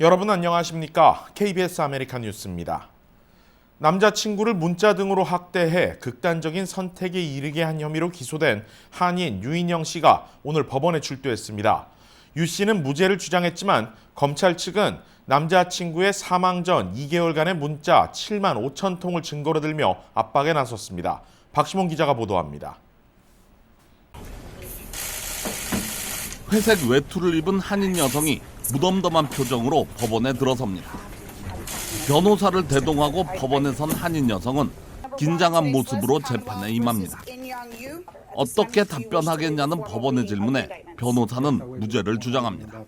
여러분 안녕하십니까? KBS 아메리칸 뉴스입니다. 남자친구를 문자 등으로 학대해 극단적인 선택에 이르게 한 혐의로 기소된 한인 유인영 씨가 오늘 법원에 출두했습니다. 유 씨는 무죄를 주장했지만 검찰 측은 남자친구의 사망 전 2개월간의 문자 7만 5천 통을 증거로 들며 압박에 나섰습니다. 박시몬 기자가 보도합니다. 회색 외투를 입은 한인 여성이 무덤덤한 표정으로 법원에 들어섭니다. 변호사를 대동하고 법원에 선 한인 여성은 긴장한 모습으로 재판에 임합니다. 어떻게 답변하겠냐는 법원의 질문에 변호사는 무죄를 주장합니다.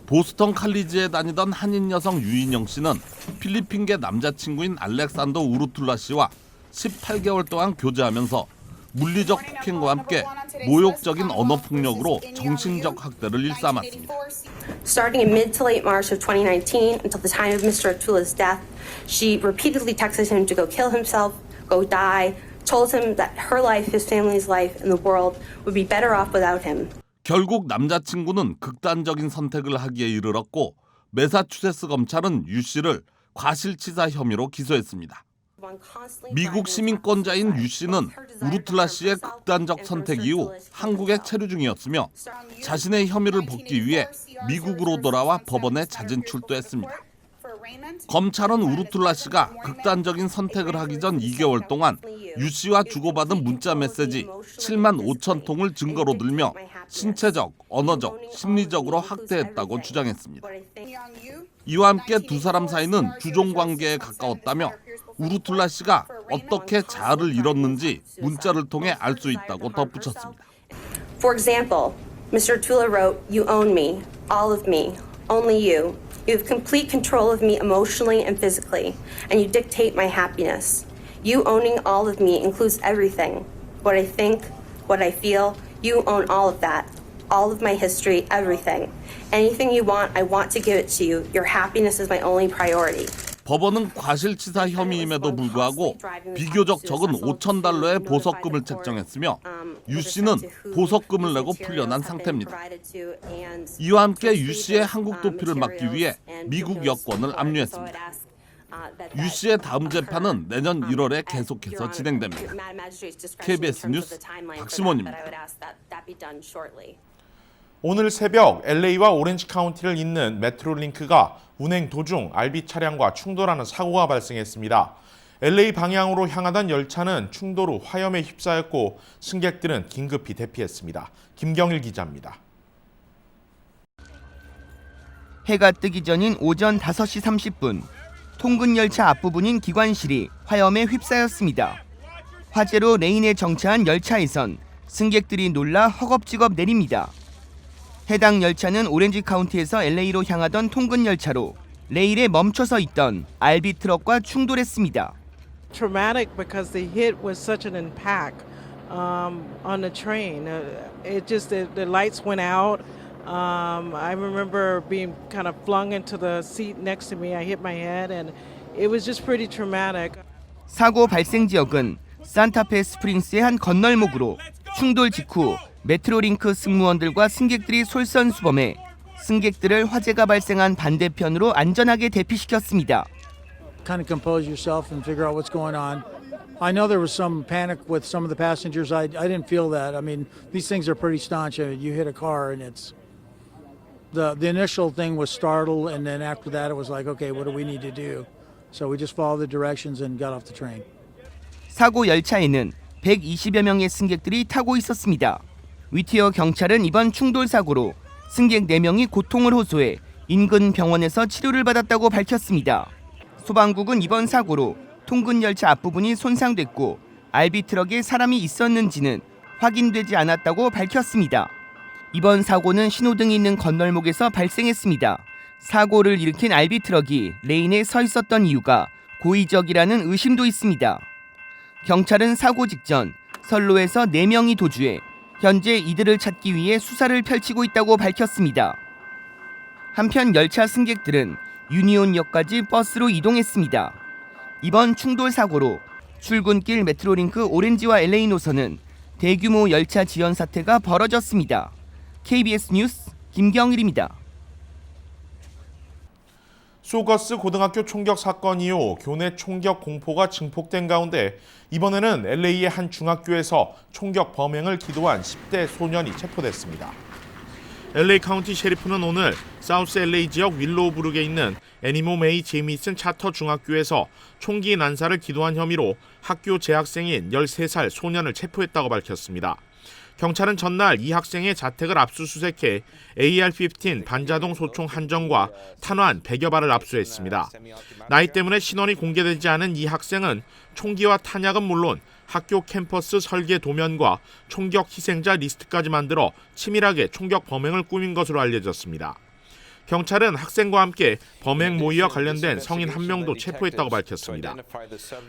보스턴 칼리지에 다니던 한인 여성 유인영 씨는 필리핀계 남자친구인 알렉산더 우르툴라 씨와 18개월 동안 교제하면서 물리적 폭행과 함께 모욕적인 언어 폭력으로 정신적 학대를 일삼았습니다. Starting in mid to late March of 2019 until the time of Mr. Atula's death, she repeatedly texted him to go kill himself, go die, told him that her life, his family's life, and the world would be better off without him. 결국 남자친구는 극단적인 선택을 하기에 이르렀고 매사추세츠 검찰은 유 씨를 과실치사 혐의로 기소했습니다. 미국 시민권자인 유 씨는 우르툴라 씨의 극단적 선택 이후 한국에 체류 중이었으며 자신의 혐의를 벗기 위해 미국으로 돌아와 법원에 잦은 출두했습니다. 검찰은 우르툴라 씨가 극단적인 선택을 하기 전 2개월 동안 유 씨와 주고받은 문자 메시지 7만 5천 통을 증거로 들며 신체적, 언어적, 심리적으로 학대했다고 주장했습니다. 이와 함께 두 사람 사이는 주종 관계에 가까웠다며 우르툴라 씨가 어떻게 자아를 잃었는지 문자를 통해 알 수 있다고 덧붙였습니다. For example, Mr. Atula wrote, "You own me, all of me, only you. You have complete control of me emotionally and physically, and you dictate my happiness. You owning all of me includes everything. What I think, what I feel, you own all of that. All of my history, everything. Anything you want, I want to give it to you. Your happiness is my only priority." 법원은 과실치사 혐의임에도 불구하고 비교적 적은 $5,000의 보석금을 책정했으며 유 씨는 보석금을 내고 풀려난 상태입니다. 이와 함께 유 씨의 한국 도피를 막기 위해 미국 여권을 압류했습니다. 유 씨의 다음 재판은 내년 1월에 계속해서 진행됩니다. KBS 뉴스 박시몬입니다. 오늘 새벽 LA와 오렌지 카운티를 잇는 메트로링크가 운행 도중 알비 차량과 충돌하는 사고가 발생했습니다. LA 방향으로 향하던 열차는 충돌 후 화염에 휩싸였고 승객들은 긴급히 대피했습니다. 김경일 기자입니다. 해가 뜨기 전인 오전 5시 30분, 통근 열차 앞부분인 기관실이 화염에 휩싸였습니다. 화재로 레인에 정차한 열차에선 승객들이 놀라 허겁지겁 내립니다. 해당 열차는 오렌지 카운티에서 LA로 향하던 통근 열차로 레일에 멈춰서 있던 알비 트럭과 충돌했습니다. Traumatic because the hit was such an impact on the train. It just the lights went out. I remember being kind of flung into the seat next to me. I hit my head and it was just pretty traumatic. 사고 발생 지역은 산타페 스프링스의 한 건널목으로 충돌 직후 메트로링크 승무원들과 승객들이 솔선수범해 승객들을 화재가 발생한 반대편으로 안전하게 대피시켰습니다. Kind of compose yourself and figure out what's going on. I know there was some panic with some of the passengers. I didn't feel that. I mean, these things are pretty staunch. You hit a car and it's the initial thing was startle, and then after that it was like, okay, what do we need to do? So we just followed the directions and got off the train. 사고 열차에는 120여 명의 승객들이 타고 있었습니다. 위티어 경찰은 이번 충돌 사고로 승객 4명이 고통을 호소해 인근 병원에서 치료를 받았다고 밝혔습니다. 소방국은 이번 사고로 통근 열차 앞부분이 손상됐고 알비 트럭에 사람이 있었는지는 확인되지 않았다고 밝혔습니다. 이번 사고는 신호등이 있는 건널목에서 발생했습니다. 사고를 일으킨 알비 트럭이 레인에 서 있었던 이유가 고의적이라는 의심도 있습니다. 경찰은 사고 직전 선로에서 4명이 도주해 현재 이들을 찾기 위해 수사를 펼치고 있다고 밝혔습니다. 한편 열차 승객들은 유니온역까지 버스로 이동했습니다. 이번 충돌 사고로 출근길 메트로링크 오렌지와 LA 노선은 대규모 열차 지연 사태가 벌어졌습니다. KBS 뉴스 김경일입니다. 소거스 고등학교 총격 사건 이후 교내 총격 공포가 증폭된 가운데 이번에는 LA의 한 중학교에서 총격 범행을 기도한 10대 소년이 체포됐습니다. LA 카운티 셰리프는 오늘 사우스 LA 지역 윌로우브룩에 있는 애니모 메이 제미슨 차터 중학교에서 총기 난사를 기도한 혐의로 학교 재학생인 13살 소년을 체포했다고 밝혔습니다. 경찰은 전날 이 학생의 자택을 압수수색해 AR-15 반자동 소총 한정과 탄환 100여 발을 압수했습니다. 나이 때문에 신원이 공개되지 않은 이 학생은 총기와 탄약은 물론 학교 캠퍼스 설계 도면과 총격 희생자 리스트까지 만들어 치밀하게 총격 범행을 꾸민 것으로 알려졌습니다. 경찰은 학생과 함께 범행 모의와 관련된 성인 한 명도 체포했다고 밝혔습니다.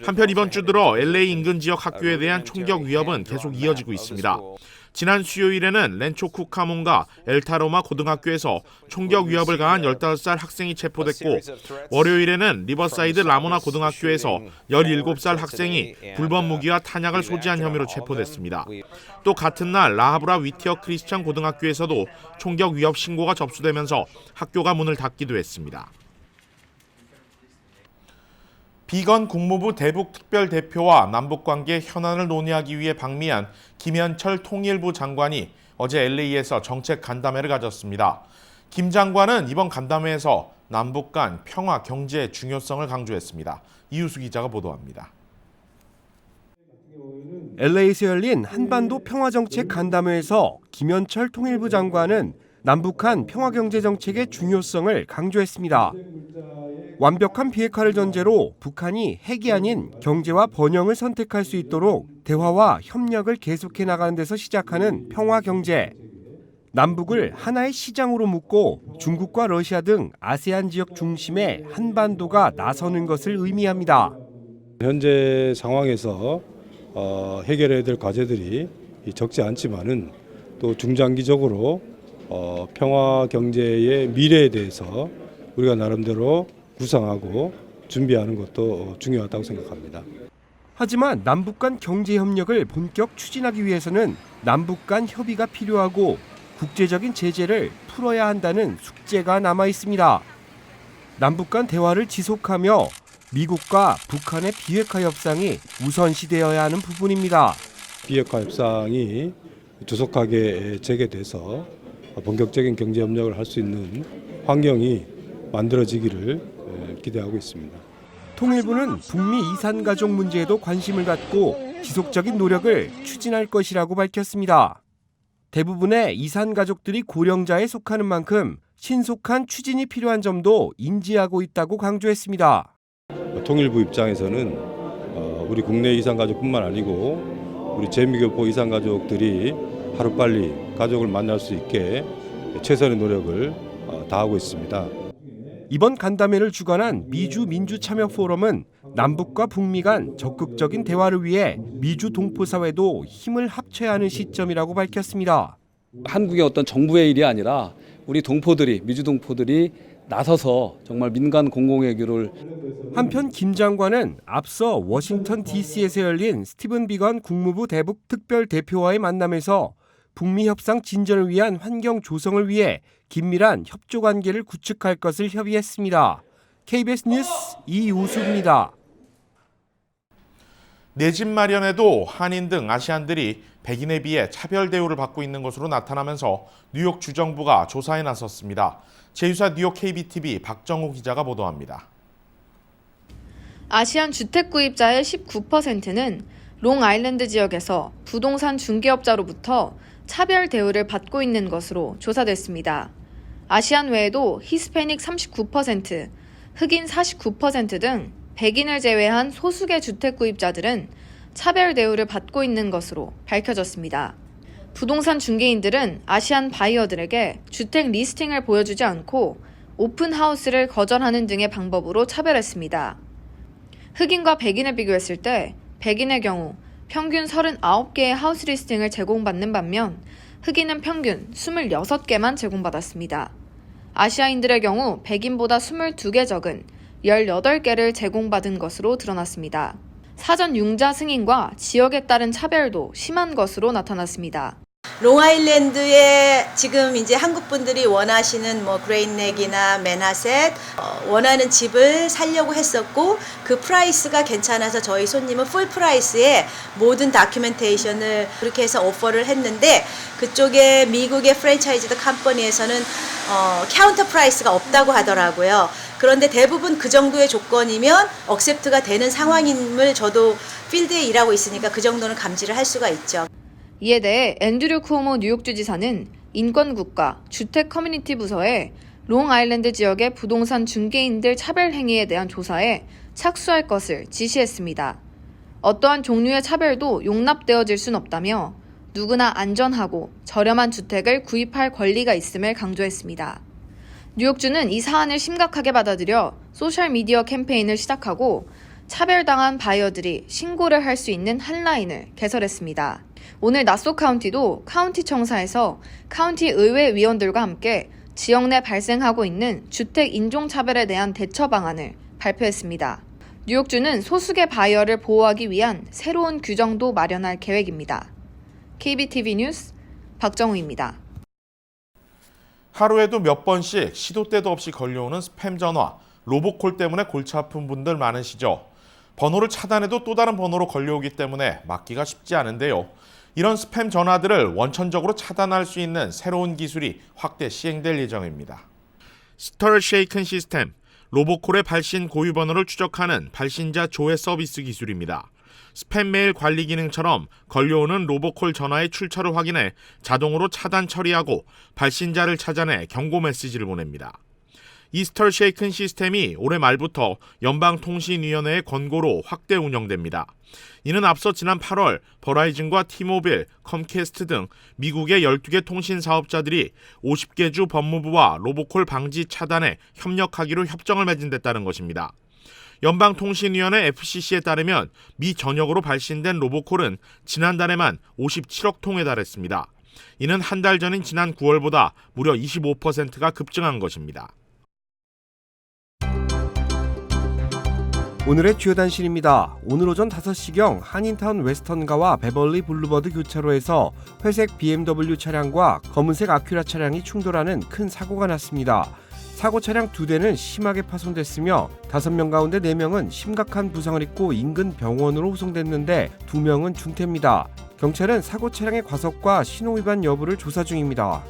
한편 이번 주 들어 LA 인근 지역 학교에 대한 총격 위협은 계속 이어지고 있습니다. 지난 수요일에는 렌초 쿠카몬과 엘타로마 고등학교에서 총격 위협을 가한 15살 학생이 체포됐고 월요일에는 리버사이드 라모나 고등학교에서 17살 학생이 불법 무기와 탄약을 소지한 혐의로 체포됐습니다. 또 같은 날 라하브라 위티어 크리스천 고등학교에서도 총격 위협 신고가 접수되면서 학교가 문을 닫기도 했습니다. 비건 국무부 대북 특별대표와 남북관계 현안을 논의하기 위해 방미한 김현철 통일부 장관이 어제 LA에서 정책 간담회를 가졌습니다. 김 장관은 이번 간담회에서 남북 간 평화 경제의 중요성을 강조했습니다. 이유수 기자가 보도합니다. LA에서 열린 한반도 평화정책 간담회에서 김현철 통일부 장관은 남북한 평화경제정책의 중요성을 강조했습니다. 완벽한 비핵화를 전제로 북한이 핵이 아닌 경제와 번영을 선택할 수 있도록 대화와 협력을 계속해 나가는 데서 시작하는 평화경제. 남북을 하나의 시장으로 묶고 중국과 러시아 등 아세안 지역 중심의 한반도가 나서는 것을 의미합니다. 현재 상황에서 해결해야 될 과제들이 적지 않지만은 또 중장기적으로 평화 경제의 미래에 대해서 우리가 나름대로 구상하고 준비하는 것도 중요하다고 생각합니다. 하지만 남북 간 경제 협력을 본격 추진하기 위해서는 남북 간 협의가 필요하고 국제적인 제재를 풀어야 한다는 숙제가 남아 있습니다. 남북 간 대화를 지속하며 미국과 북한의 비핵화 협상이 우선시되어야 하는 부분입니다. 비핵화 협상이 조속하게 재개돼서 본격적인 경제 협력을 할 수 있는 환경이 만들어지기를 기대하고 있습니다. 통일부는 북미 이산 가족 문제에도 관심을 갖고 지속적인 노력을 추진할 것이라고 밝혔습니다. 대부분의 이산 가족들이 고령자에 속하는 만큼 신속한 추진이 필요한 점도 인지하고 있다고 강조했습니다. 통일부 입장에서는 우리 국내 이산 가족뿐만 아니고 우리 재미교포 이산 가족들이 하루빨리 가족을 만날 수 있게 최선의 노력을 다하고 있습니다. 이번 간담회를 주관한 미주 민주참여 포럼은 남북과 북미 간 적극적인 대화를 위해 미주 동포사회도 힘을 합쳐야 하는 시점이라고 밝혔습니다. 한국의 어떤 정부의 일이 아니라 우리 동포들이, 미주 동포들이 나서서 정말 민간 공공외교를. 한편 김 장관은 앞서 워싱턴 DC에서 열린 스티븐 비건 국무부 대북 특별대표와의 만남에서 북미 협상 진전을 위한 환경 조성을 위해 긴밀한 협조 관계를 구축할 것을 협의했습니다. KBS 뉴스 이우수입니다. 내 집 마련에도 한인 등 아시안들이 백인에 비해 차별 대우를 받고 있는 것으로 나타나면서 뉴욕 주정부가 조사에 나섰습니다. 제2사 뉴욕 KBTV 박정호 기자가 보도합니다. 아시안 주택 구입자의 19%는 롱아일랜드 지역에서 부동산 중개업자로부터 차별 대우를 받고 있는 것으로 조사됐습니다. 아시안 외에도 히스패닉 39%, 흑인 49% 등 백인을 제외한 소수계 주택 구입자들은 차별 대우를 받고 있는 것으로 밝혀졌습니다. 부동산 중개인들은 아시안 바이어들에게 주택 리스팅을 보여주지 않고 오픈하우스를 거절하는 등의 방법으로 차별했습니다. 흑인과 백인을 비교했을 때 백인의 경우 평균 39개의 하우스 리스팅을 제공받는 반면 흑인은 평균 26개만 제공받았습니다. 아시아인들의 경우 백인보다 22개 적은 18개를 제공받은 것으로 드러났습니다. 사전 융자 승인과 지역에 따른 차별도 심한 것으로 나타났습니다. 롱아일랜드에 지금 이제 한국 분들이 원하시는 뭐 그레인넥이나 맨하셋 원하는 집을 살려고 했었고 그 프라이스가 괜찮아서 저희 손님은 풀 프라이스에 모든 다큐멘테이션을 그렇게 해서 오퍼를 했는데 그쪽에 미국의 프랜차이즈 컴퍼니에서는 카운터 프라이스가 없다고 하더라고요. 그런데 대부분 그 정도의 조건이면 억셉트가 되는 상황임을 저도 필드에 일하고 있으니까 그 정도는 감지를 할 수가 있죠. 이에 대해 앤드류 쿠오모 뉴욕주 지사는 인권국가 주택 커뮤니티 부서에 롱아일랜드 지역의 부동산 중개인들 차별 행위에 대한 조사에 착수할 것을 지시했습니다. 어떠한 종류의 차별도 용납되어질 순 없다며 누구나 안전하고 저렴한 주택을 구입할 권리가 있음을 강조했습니다. 뉴욕주는 이 사안을 심각하게 받아들여 소셜미디어 캠페인을 시작하고 차별당한 바이어들이 신고를 할 수 있는 핫라인을 개설했습니다. 오늘 나소 카운티도 카운티 청사에서 카운티 의회 위원들과 함께 지역 내 발생하고 있는 주택 인종차별에 대한 대처 방안을 발표했습니다. 뉴욕주는 소수계 바이어를 보호하기 위한 새로운 규정도 마련할 계획입니다. KBTV 뉴스 박정우입니다. 하루에도 몇 번씩 시도 때도 없이 걸려오는 스팸 전화, 로보콜 때문에 골치 아픈 분들 많으시죠? 번호를 차단해도 또 다른 번호로 걸려오기 때문에 막기가 쉽지 않은데요. 이런 스팸 전화들을 원천적으로 차단할 수 있는 새로운 기술이 확대 시행될 예정입니다. 스터 쉐이큰 시스템, 로보콜의 발신 고유 번호를 추적하는 발신자 조회 서비스 기술입니다. 스팸 메일 관리 기능처럼 걸려오는 로보콜 전화의 출처를 확인해 자동으로 차단 처리하고 발신자를 찾아내 경고 메시지를 보냅니다. 이 스터 쉐이큰 시스템이 올해 말부터 연방통신위원회의 권고로 확대 운영됩니다. 이는 앞서 지난 8월 버라이즌과 티모빌, 컴캐스트 등 미국의 12개 통신 사업자들이 50개 주 법무부와 로보콜 방지 차단에 협력하기로 협정을 맺은 데 따른 것입니다. 연방통신위원회 FCC에 따르면 미 전역으로 발신된 로보콜은 지난달에만 57억 통에 달했습니다. 이는 한 달 전인 지난 9월보다 무려 25%가 급증한 것입니다. 오늘의 주요 단신입니다. 오늘 오전 5시경 한인타운 웨스턴가와 베벌리 블루버드 교차로에서 회색 BMW 차량과 검은색 아큐라 차량이 충돌하는 큰 사고가 났습니다. 사고 차량 2대는 심하게 파손됐으며 5명 가운데 4명은 심각한 부상을 입고 인근 병원으로 후송됐는데 2명은 중태입니다. 경찰은 사고 차량의 과속과 신호위반 여부를 조사 중입니다.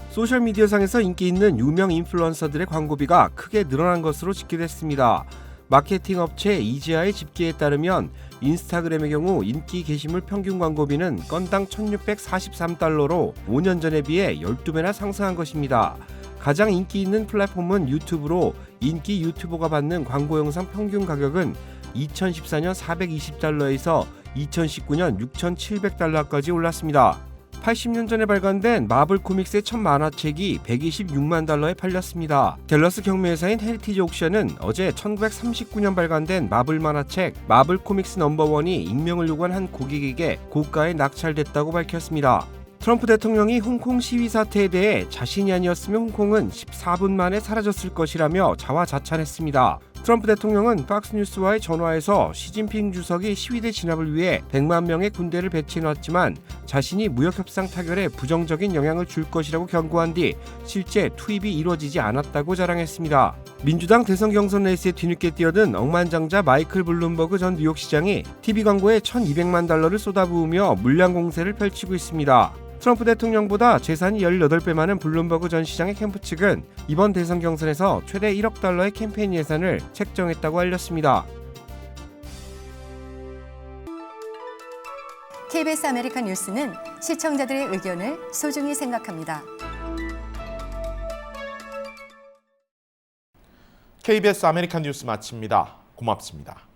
소셜미디어상에서 인기 있는 유명 인플루언서들의 광고비가 크게 늘어난 것으로 집계됐습니다. 마케팅 업체 이지아의 집계에 따르면 인스타그램의 경우 인기 게시물 평균 광고비는 건당 1,643달러로 5년 전에 비해 12배나 상승한 것입니다. 가장 인기 있는 플랫폼은 유튜브로 인기 유튜버가 받는 광고 영상 평균 가격은 2014년 420달러에서 2019년 6,700달러까지 올랐습니다. 80년 전에 발간된 마블 코믹스의 첫 만화책이 126만 달러에 팔렸습니다. 댈러스 경매회사인 헤리티지 옥션은 어제 1939년 발간된 마블 만화책 마블 코믹스 넘버1이 익명을 요구한 한 고객에게 고가에 낙찰됐다고 밝혔습니다. 트럼프 대통령이 홍콩 시위 사태에 대해 자신이 아니었으면 홍콩은 14분 만에 사라졌을 것이라며 자화자찬했습니다. 트럼프 대통령은 박스뉴스와의 전화에서 시진핑 주석이 시위대 진압을 위해 100만 명의 군대를 배치해놨지만 자신이 무역협상 타결에 부정적인 영향을 줄 것이라고 경고한 뒤 실제 투입이 이루어지지 않았다고 자랑했습니다. 민주당 대선 경선 레이스에 뒤늦게 뛰어든 억만장자 마이클 블룸버그 전 뉴욕시장이 TV 광고에 1,200만 달러를 쏟아부으며 물량 공세를 펼치고 있습니다. 트럼프 대통령보다 재산이 18배 많은 블룸버그 전 시장의 캠프 측은 이번 대선 경선에서 최대 1억 달러의 캠페인 예산을 책정했다고 알렸습니다. KBS 아메리칸 뉴스는 시청자들의 의견을 소중히 생각합니다. KBS 아메리칸 뉴스 마칩니다. 고맙습니다.